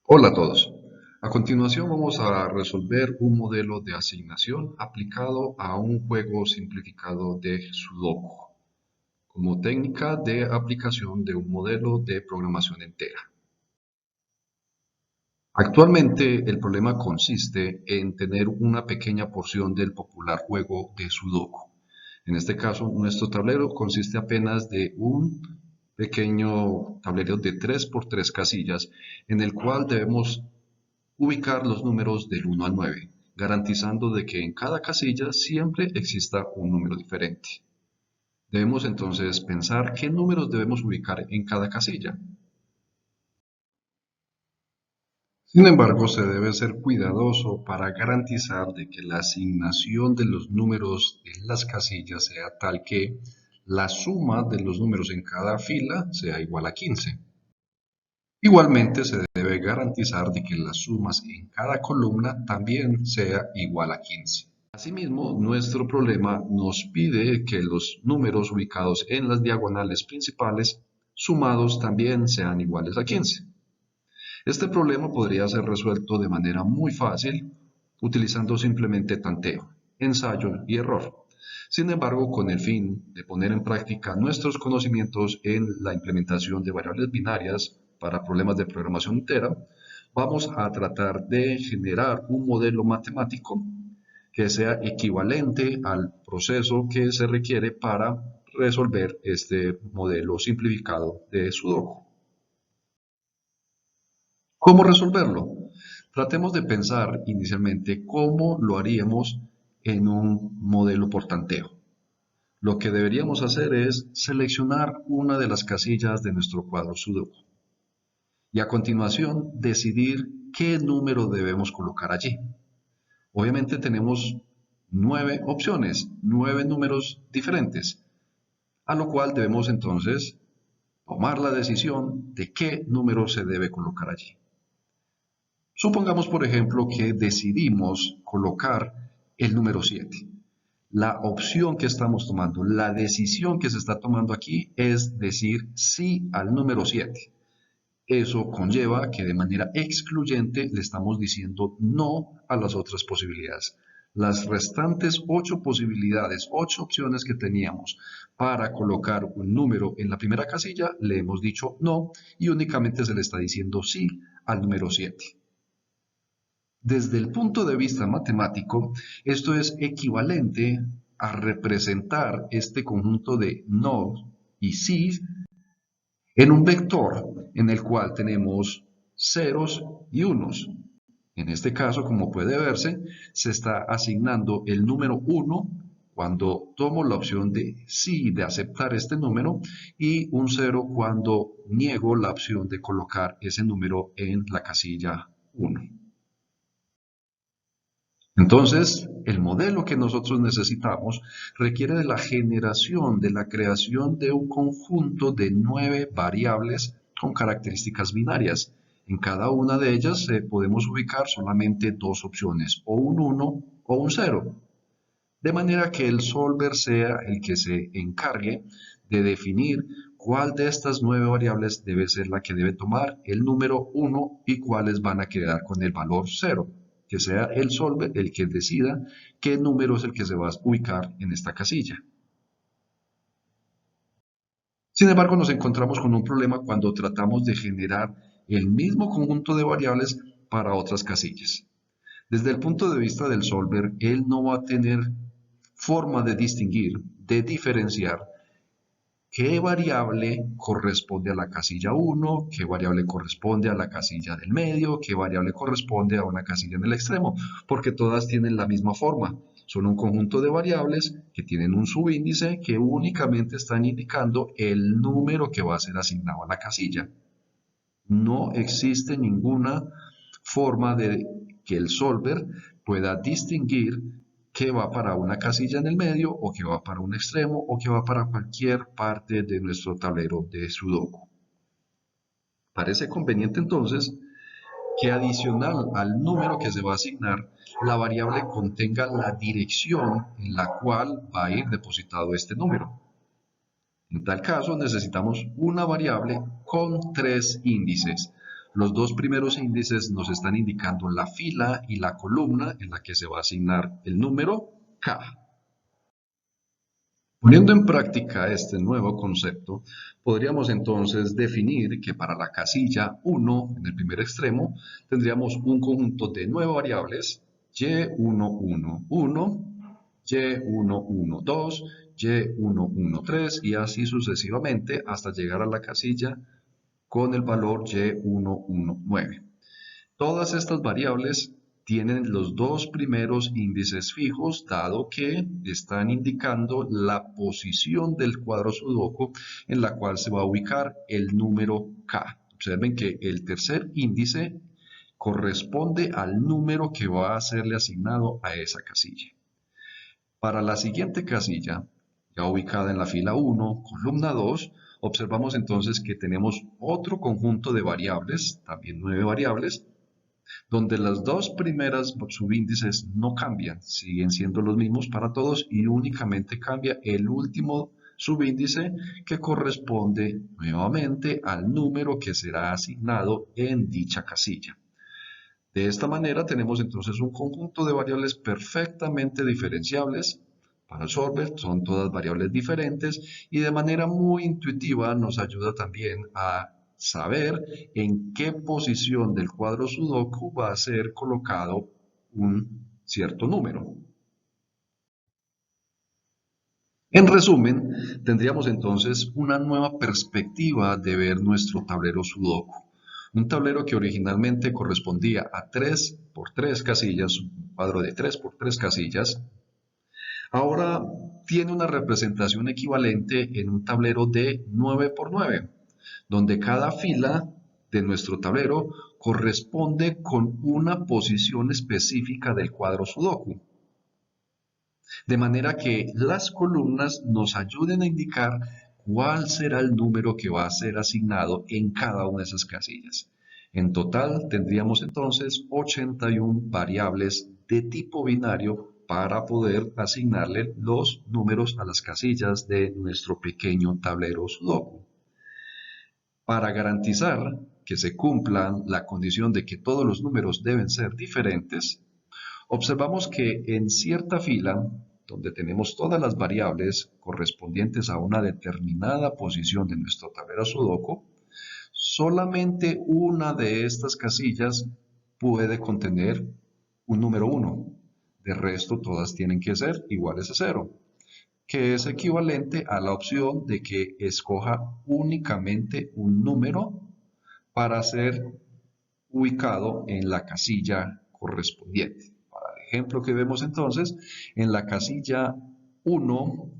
Hola a todos. A continuación vamos a resolver un modelo de asignación aplicado a un juego simplificado de Sudoku como técnica de aplicación de un modelo de programación entera. Actualmente el problema consiste en tener una pequeña porción del popular juego de Sudoku. En este caso, nuestro tablero consiste apenas de un pequeño tablero de 3 por 3 casillas en el cual debemos ubicar los números del 1 al 9, garantizando de que en cada casilla siempre exista un número diferente. Debemos entonces pensar qué números debemos ubicar en cada casilla. Sin embargo, se debe ser cuidadoso para garantizar de que la asignación de los números en las casillas sea tal que la suma de los números en cada fila sea igual a 15. Igualmente se debe garantizar de que las sumas en cada columna también sea igual a 15. Asimismo, nuestro problema nos pide que los números ubicados en las diagonales principales sumados también sean iguales a 15. Este problema podría ser resuelto de manera muy fácil utilizando simplemente tanteo, ensayo y error. Sin embargo, con el fin de poner en práctica nuestros conocimientos en la implementación de variables binarias para problemas de programación entera, vamos a tratar de generar un modelo matemático que sea equivalente al proceso que se requiere para resolver este modelo simplificado de Sudoku. ¿Cómo resolverlo? Tratemos de pensar inicialmente cómo lo haríamos en un modelo por tanteo. Lo que deberíamos hacer es seleccionar una de las casillas de nuestro cuadro Sudoku y a continuación decidir qué número debemos colocar allí. Obviamente tenemos 9 opciones, 9 números diferentes, a lo cual debemos entonces tomar la decisión de qué número se debe colocar allí. Supongamos, por ejemplo, que decidimos colocar el número 7. La opción que estamos tomando, la decisión que se está tomando aquí es decir sí al número 7. Eso conlleva que de manera excluyente le estamos diciendo no a las otras posibilidades. Las restantes 8 posibilidades, 8 opciones que teníamos para colocar un número en la primera casilla, le hemos dicho no y únicamente se le está diciendo sí al número 7. Desde el punto de vista matemático, esto es equivalente a representar este conjunto de no y sí en un vector en el cual tenemos ceros y unos. En este caso, como puede verse, se está asignando el número 1 cuando tomo la opción de sí, de aceptar este número, y un 0 cuando niego la opción de colocar ese número en la casilla 1. Entonces, el modelo que nosotros necesitamos requiere de la generación, de la creación de un conjunto de 9 variables con características binarias. En cada una de ellas podemos ubicar solamente dos opciones, o un 1 o un 0. De manera que el solver sea el que se encargue de definir cuál de estas 9 variables debe ser la que debe tomar el número 1 y cuáles van a quedar con el valor 0. Que sea el solver el que decida qué número es el que se va a ubicar en esta casilla. Sin embargo, nos encontramos con un problema cuando tratamos de generar el mismo conjunto de variables para otras casillas. Desde el punto de vista del solver, él no va a tener forma de distinguir, de diferenciar qué variable corresponde a la casilla 1, qué variable corresponde a la casilla del medio, qué variable corresponde a una casilla en el extremo, porque todas tienen la misma forma. Son un conjunto de variables que tienen un subíndice que únicamente están indicando el número que va a ser asignado a la casilla. No existe ninguna forma de que el solver pueda distinguir que va para una casilla en el medio o que va para un extremo o que va para cualquier parte de nuestro tablero de Sudoku. Parece conveniente entonces que adicional al número que se va a asignar, la variable contenga la dirección en la cual va a ir depositado este número. En tal caso necesitamos una variable con tres índices, Los dos primeros índices nos están indicando la fila y la columna en la que se va a asignar el número K. Poniendo en práctica este nuevo concepto, podríamos entonces definir que para la casilla 1 en el primer extremo tendríamos un conjunto de 9 variables y1, 1, 1, y1, 1, 2, y1, 1, 3 y así sucesivamente hasta llegar a la casilla con el valor y1, 1, 9. Todas estas variables tienen los dos primeros índices fijos, dado que están indicando la posición del cuadro sudoku en la cual se va a ubicar el número K. Observen que el tercer índice corresponde al número que va a serle asignado a esa casilla. Para la siguiente casilla, ya ubicada en la fila 1, columna 2, observamos entonces que tenemos otro conjunto de variables, también 9 variables, donde las dos primeras subíndices no cambian, siguen siendo los mismos para todos y únicamente cambia el último subíndice que corresponde nuevamente al número que será asignado en dicha casilla. De esta manera tenemos entonces un conjunto de variables perfectamente diferenciables. Para el solver son todas variables diferentes y de manera muy intuitiva nos ayuda también a saber en qué posición del cuadro sudoku va a ser colocado un cierto número. En resumen, tendríamos entonces una nueva perspectiva de ver nuestro tablero sudoku. Un tablero que originalmente correspondía a 3 por 3 casillas, un cuadro de 3 por 3 casillas, ahora tiene una representación equivalente en un tablero de 9 por 9, donde cada fila de nuestro tablero corresponde con una posición específica del cuadro sudoku. De manera que las columnas nos ayuden a indicar cuál será el número que va a ser asignado en cada una de esas casillas. En total tendríamos entonces 81 variables de tipo binario para poder asignarle los números a las casillas de nuestro pequeño tablero sudoku. Para garantizar que se cumpla la condición de que todos los números deben ser diferentes, observamos que en cierta fila, donde tenemos todas las variables correspondientes a una determinada posición de nuestro tablero sudoku, solamente una de estas casillas puede contener un número 1. De resto, todas tienen que ser iguales a 0, que es equivalente a la opción de que escoja únicamente un número para ser ubicado en la casilla correspondiente. Para el ejemplo que vemos entonces, en la casilla 1,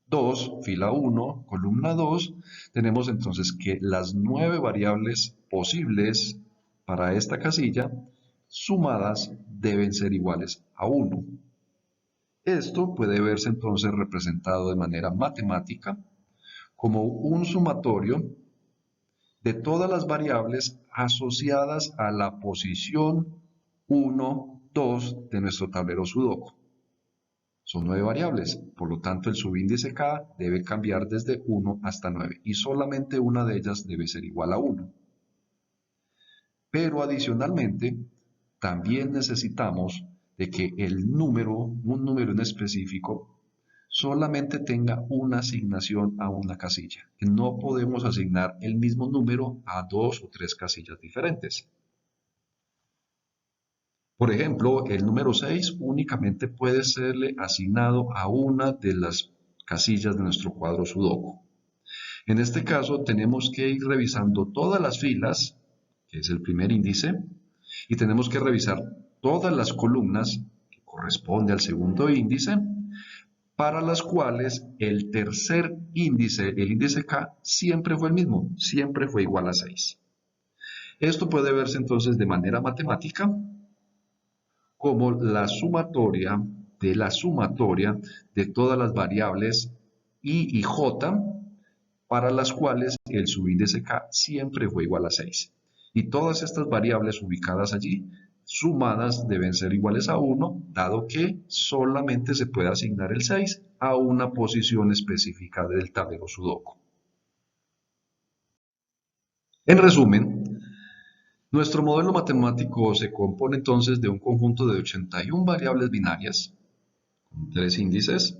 2, fila 1, columna 2, tenemos entonces que las 9 variables posibles para esta casilla sumadas deben ser iguales a 1. Esto puede verse entonces representado de manera matemática como un sumatorio de todas las variables asociadas a la posición 1, 2 de nuestro tablero sudoku. Son 9 variables, por lo tanto el subíndice K debe cambiar desde 1 hasta 9 y solamente una de ellas debe ser igual a 1. Pero adicionalmente, también necesitamos de que un número en específico, solamente tenga una asignación a una casilla. No podemos asignar el mismo número a 2 o 3 casillas diferentes. Por ejemplo, el número 6 únicamente puede serle asignado a una de las casillas de nuestro cuadro sudoku. En este caso, tenemos que ir revisando todas las filas, que es el primer índice, y tenemos que revisar todas las columnas, que corresponde al segundo índice, para las cuales el tercer índice, el índice K, siempre fue el mismo, siempre fue igual a 6. Esto puede verse entonces de manera matemática como la sumatoria de todas las variables I y J para las cuales el subíndice K siempre fue igual a 6. Y todas estas variables ubicadas allí, sumadas, deben ser iguales a 1, dado que solamente se puede asignar el 6 a una posición específica del tablero sudoku. En resumen, Nuestro modelo matemático se compone entonces de un conjunto de 81 variables binarias, con 3 índices,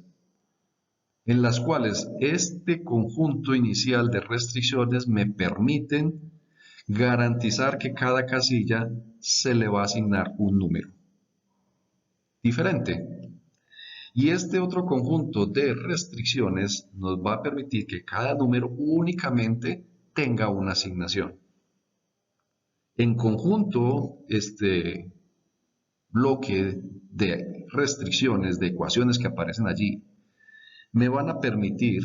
en las cuales este conjunto inicial de restricciones me permiten garantizar que cada casilla se le va a asignar un número diferente. Y este otro conjunto de restricciones nos va a permitir que cada número únicamente tenga una asignación. En conjunto, este bloque de restricciones, de ecuaciones que aparecen allí, me van a permitir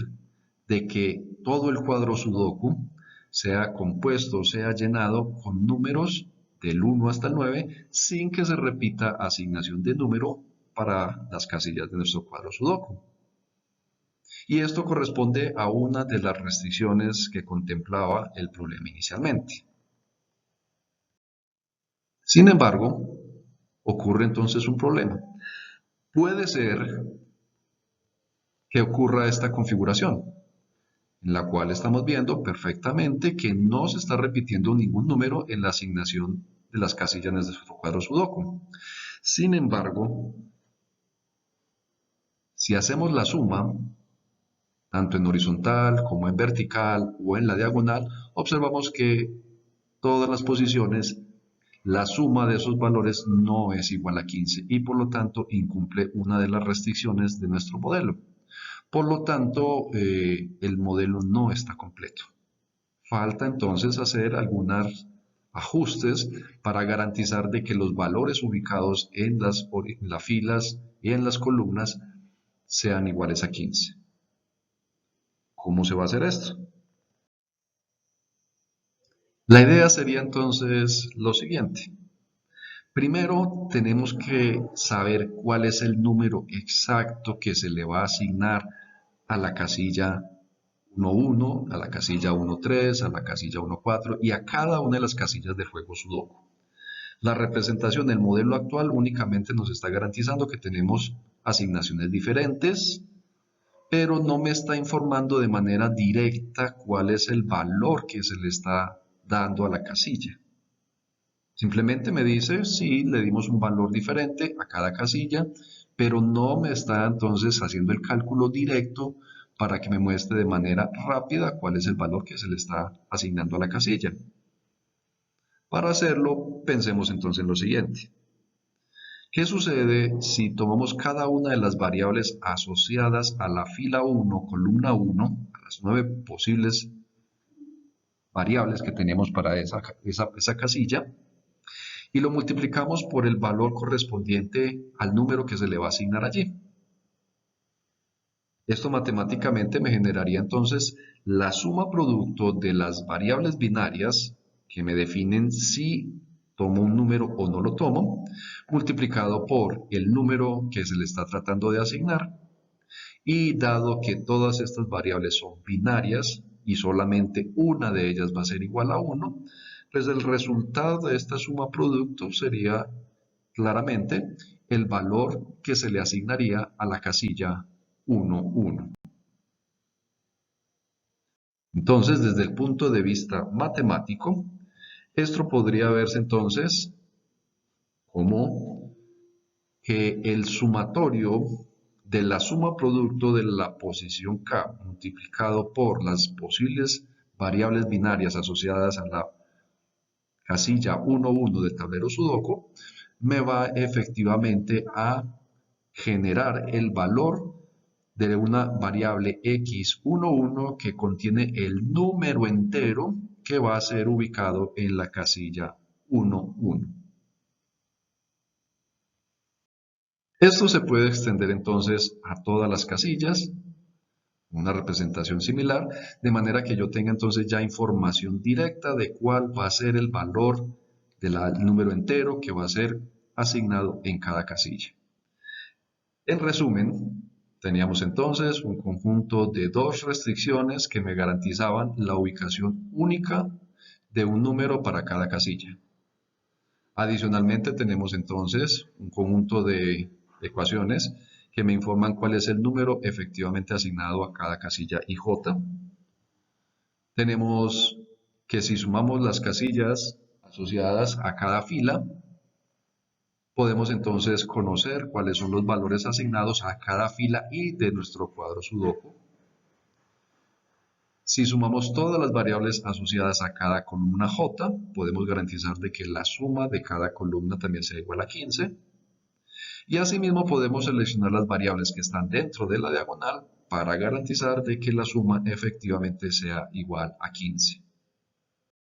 de que todo el cuadro Sudoku sea compuesto, sea llenado con números del 1 hasta el 9 sin que se repita asignación de número para las casillas de nuestro cuadro Sudoku. Y esto corresponde a una de las restricciones que contemplaba el problema inicialmente. Sin embargo, ocurre entonces un problema. Puede ser que ocurra esta configuración, en la cual estamos viendo perfectamente que no se está repitiendo ningún número en la asignación de las casillas de nuestro cuadro Sudoku. Sin embargo, si hacemos la suma, tanto en horizontal como en vertical o en la diagonal, observamos que todas las posiciones, la suma de esos valores no es igual a 15 y por lo tanto incumple una de las restricciones de nuestro modelo. Por lo tanto, el modelo no está completo. Falta entonces hacer algunos ajustes para garantizar de que los valores ubicados en las filas y en las columnas sean iguales a 15. ¿Cómo se va a hacer esto? La idea sería entonces lo siguiente. Primero tenemos que saber cuál es el número exacto que se le va a asignar a la casilla 1.1, a la casilla 1.3, a la casilla 1.4 y a cada una de las casillas del juego Sudoku. La representación del modelo actual únicamente nos está garantizando que tenemos asignaciones diferentes, pero no me está informando de manera directa cuál es el valor que se le está dando a la casilla. Simplemente me dice si le dimos un valor diferente a cada casilla, pero no me está entonces haciendo el cálculo directo para que me muestre de manera rápida cuál es el valor que se le está asignando a la casilla. Para hacerlo, pensemos entonces en lo siguiente. ¿Qué sucede si tomamos cada una de las variables asociadas a la fila 1, columna 1, a las 9 posibles variables que tenemos para esa casilla, y lo multiplicamos por el valor correspondiente al número que se le va a asignar allí? Esto matemáticamente me generaría entonces la suma producto de las variables binarias que me definen si tomo un número o no lo tomo, multiplicado por el número que se le está tratando de asignar. Y dado que todas estas variables son binarias y solamente una de ellas va a ser igual a 1, pues el resultado de esta suma producto sería claramente el valor que se le asignaría a la casilla 1, 1. Entonces, desde el punto de vista matemático, esto podría verse entonces como que el sumatorio de la suma producto de la posición K multiplicado por las posibles variables binarias asociadas a la casilla 1, 1 del tablero Sudoku me va efectivamente a generar el valor de una variable x11 que contiene el número entero que va a ser ubicado en la casilla 1, 1. Esto se puede extender entonces a todas las casillas, una representación similar, de manera que yo tenga entonces ya información directa de cuál va a ser el valor del número entero que va a ser asignado en cada casilla. En resumen, teníamos entonces un conjunto de dos restricciones que me garantizaban la ubicación única de un número para cada casilla. Adicionalmente tenemos entonces un conjunto de ecuaciones que me informan cuál es el número efectivamente asignado a cada casilla IJ. Tenemos que si sumamos las casillas asociadas a cada fila, podemos entonces conocer cuáles son los valores asignados a cada fila y de nuestro cuadro sudoku. Si sumamos todas las variables asociadas a cada columna J, podemos garantizar de que la suma de cada columna también sea igual a 15. Y asimismo podemos seleccionar las variables que están dentro de la diagonal para garantizar de que la suma efectivamente sea igual a 15.